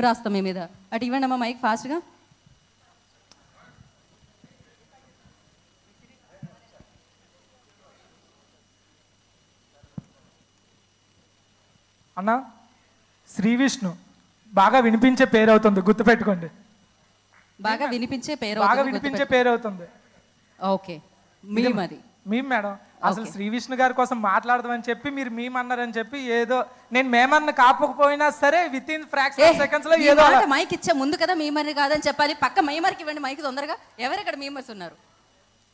రాస్తాం మీ మీద. అటు ఇవ్వండి అమ్మా మైక్ ఫాస్ట్గా. అన్న శ్రీ విష్ణు బాగా వినిపించే పేరు అవుతుంది, గుర్తుపెట్టుకోండి. బాగా వినిపించే పేరు బాగా వినిపించే పేరు అవుతుంది. ఓకే మీమ్ అది మేము మేడం అసలు శ్రీ విష్ణు గారి కోసం మాట్లాడదామని చెప్పి మీరు మేము అన్నారని చెప్పి ఏదో నేను మేమన్న కాపకపోయినా సరే విత్ ఇన్ ఫ్రాక్షన్ సెకండ్స్ లో ఏదో మైక్ ఇచ్చే ముందు కదా మీమర్ కాదని చెప్పాలి. పక్క మైమర్కి ఇవ్వండి మైక్ తొందరగా. ఎవరు ఇక్కడ మీమర్స్ ఉన్నారు?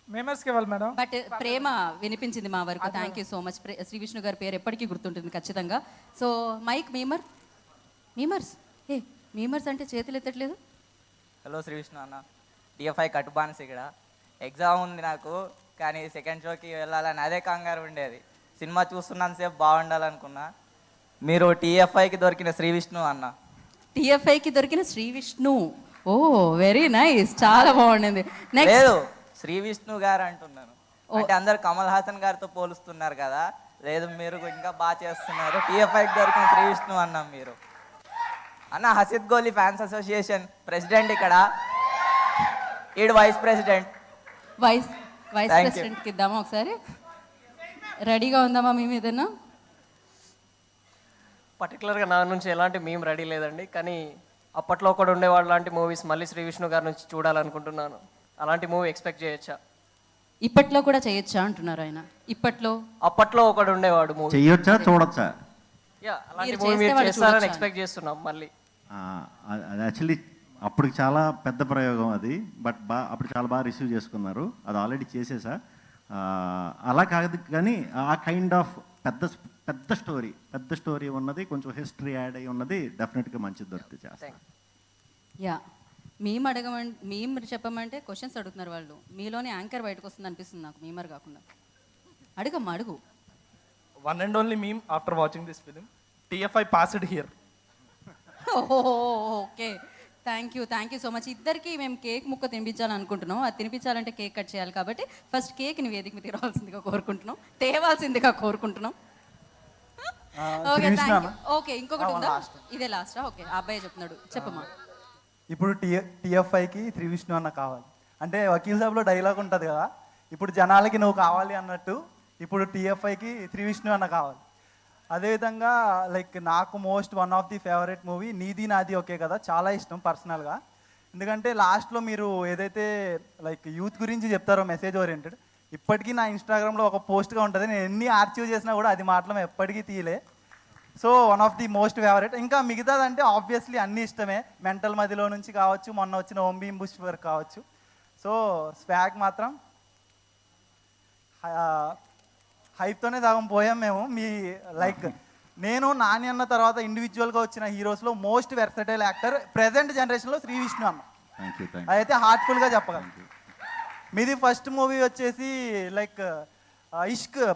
మేమర్స్కి ఇవ్వాలి మేడం. బట్ ప్రేమ వినిపించింది మా వరకు. Thank you so much. Shri Vishnu గారి పేరు ఎప్పటికీ గుర్తుంటుంది ఖచ్చితంగా. సో మైక్ మీమర్స్ మీమర్స్ అంటే చేతులు ఎత్తట్లేదు. హలో శ్రీ విష్ణు అన్న, టిఎఫ్ఐ కట్టుబానిస్ ఇక్కడ. ఎగ్జామ్ ఉంది నాకు, కానీ సెకండ్ షోకి వెళ్ళాలని అదే కంగారు ఉండేది. సినిమా చూస్తున్నంతసేపు బాగుండాలనుకున్నా. మీరు టీఎఫ్ఐకి దొరికిన శ్రీ విష్ణు అన్న. టీఎఫ్ఐకి దొరికిన శ్రీ విష్ణు. ఓ వెరీ నైస్, చాలా బాగుండింది. లేదు శ్రీ విష్ణు గారు అంటున్నాను. అంటే అందరు కమల్ హాసన్ గారితో పోలుస్తున్నారు కదా. లేదు మీరు ఇంకా బాగా చేస్తున్నారు. టీఎఫ్ఐకి దొరికిన శ్రీ విష్ణు అన్నాం మీరు అన్న. హసిద్ గోలీ ఫ్యాన్స్ అసోసియేషన్ ప్రెసిడెంట్ ఇక్కడ, ఈడు వైస్ ప్రెసిడెంట్. వైస్ ప్రెసిడెంట్కి ఇద్దామా ఒకసారి? రెడీగా ఉందామా మేము ఏదైనా? పర్టికులర్గా నా నుంచి ఎలాంటి మేము రెడీ లేదండి, కానీ అప్పట్లో ఒకడు ఉండేవాడు లాంటి మూవీస్ మళ్ళీ శ్రీ విష్ణు గారి నుంచి చూడాలనుకుంటున్నాను. అలాంటి మూవీ ఎక్స్పెక్ట్ చేయొచ్చా? ఇప్పట్లో కూడా చేయొచ్చా అంటున్నారు ఆయన. అప్పట్లో ఒకడు ఉండేవాడు మూవీ చేయొచ్చా, చూడొచ్చా? యా, అలాంటి మూవీ మీరు చేస్తారని ఎక్స్పెక్ట్ చేస్తున్నాం మళ్ళీ. అది యాక్చువల్లీ అప్పుడు చాలా పెద్ద ప్రయోగం అది, బట్ అప్పుడు చాలా బాగా రిసీవ్ చేసుకున్నారు. అది ఆల్రెడీ చేసేసా. అలా కాదు కానీ ఆ కైండ్ ఆఫ్ పెద్ద స్టోరీ ఉన్నది, కొంచెం హిస్టరీ యాడ్ అయి ఉన్నది డెఫినెట్గా మంచిది దొరికితే చేస్తాను. యా, మేము చెప్పమంటే క్వశ్చన్స్ అడుగుతున్నారు వాళ్ళు. మీలోనే యాంకర్ బయటకు వస్తుంది అనిపిస్తుంది నాకు, మీమర్ కాకుండా. అడుగు. One and only meme after watching this film, TFI passed here. Okay, thank you so much. ఇద్దరికి మేము కేక్ ముక్క తినిపించాలని అనుకుంటున్నాం. అది తినిపించాలంటే కేక్ కట్ చేయాలి కాబట్టి ఫస్ట్ కేక్ని వేదిక మీద తేవాల్సిందిగా కోరుకుంటున్నాం. ఓకే, ఇంకొకటి ఉందా? ఇదే లాస్టా? ఓకే, ఆ అబ్బాయి చెప్తున్నాడు, చెప్పమ్మా. ఇప్పుడు టిఎఫ్ఐకి శ్రీ విష్ణు అన్న కావాలి అంటే వకీల్ సాబ్లో డైలాగ్ ఉంటుంది కదా, ఇప్పుడు జనాలకి నువ్వు కావాలి అన్నట్టు ఇప్పుడు టిఎఫ్ఐకి శ్రీ విష్ణు అన్న కావాలి. అదేవిధంగా లైక్ నాకు one of the favourite movie నీది నాది ఓకే కదా, చాలా ఇష్టం పర్సనల్గా. ఎందుకంటే లాస్ట్లో మీరు ఏదైతే లైక్ యూత్ గురించి చెప్తారో మెసేజ్ ఓరియంటెడ్, ఇప్పటికీ నా ఇన్స్టాగ్రామ్లో ఒక పోస్ట్గా ఉంటుంది. నేను ఎన్ని ఆర్చీవ్ చేసినా కూడా అది మాత్రం ఎప్పటికీ తీయలే. So one of the most favourite. ఇంకా మిగతాదంటే ఆబ్వియస్లీ అన్ని ఇష్టమే. మెంటల్ మదిలో నుంచి కావచ్చు, మొన్న వచ్చిన ఓం భీమ్ బుష్ వర్క్ కావచ్చు. సో స్వాగ్ మాత్రం హైప్తోనే సగం పోయాం మేము. మీ లైక్ నేను నాని అన్న తర్వాత ఇండివిజువల్గా వచ్చిన హీరోస్లో మోస్ట్ వెర్సటైల్ యాక్టర్ ప్రెజెంట్ జనరేషన్లో శ్రీ విష్ణు అన్న. అదైతే హార్ట్ఫుల్గా చెప్పగలను. మీది ఫస్ట్ మూవీ వచ్చేసి లైక్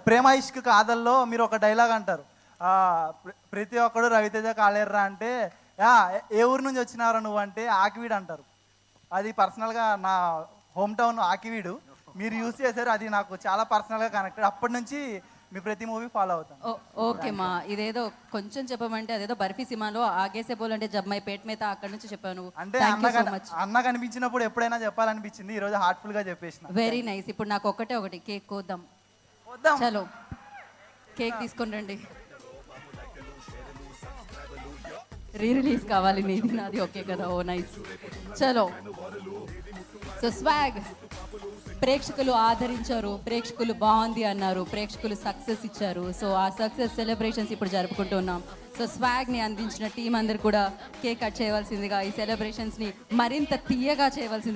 ప్రేమ ఇష్క్ కాదల్లో మీరు ఒక డైలాగ్ అంటారు, ప్రతి ఒక్కడు రవితేజ కాలేర్రా అంటే ఏ ఊరు నుంచి వచ్చినారా నువ్వు అంటే ఆకివీడు అంటారు. అది పర్సనల్గా నా హోమ్ టౌన్ ఆకివీడు. మీరు యూజ్ చేశారు, అది నాకు చాలా పర్సనల్గా కనెక్టెడ్. అప్పటి నుంచి మీ ప్రతి మూవీ ఫాలో అవుతాను. ఓకే మా, ఇదేదో కొంచెం చెప్పమంటే అదేదో బర్ఫీ సినిమాలో ఆగేసే పోలంటే జబ్మై పేట్ మీద అక్కడ నుంచి చెప్పాను. అంటే అన్న కనిపించినప్పుడు ఎప్పుడైనా చెప్పాలనిపించింది, ఈ రోజు హార్ట్ఫుల్ గా చెప్పేసిన. Very nice. ఇప్పుడు నాకు ఒకటి కేక్ కోద్దాం. చలో కేక్ తీసుకొని రండి. రిలీజ్ కావాలి నీది నాది ఓకే కదా. ఓ నైస్, చలో. సో స్వాగ్ ప్రేక్షకులు ఆదరించారు, ప్రేక్షకులు బాగుంది అన్నారు, ప్రేక్షకులు సక్సెస్ ఇచ్చారు. సో ఆ సక్సెస్ సెలబ్రేషన్స్ ఇప్పుడు జరుపుకుంటున్నాం. సో స్వాగ్ని అందించిన టీం అందరు కూడా కేక్ కట్ చేయవలసిందిగా, ఈ సెలబ్రేషన్స్ని మరింత తీయగా చేయవలసిందిగా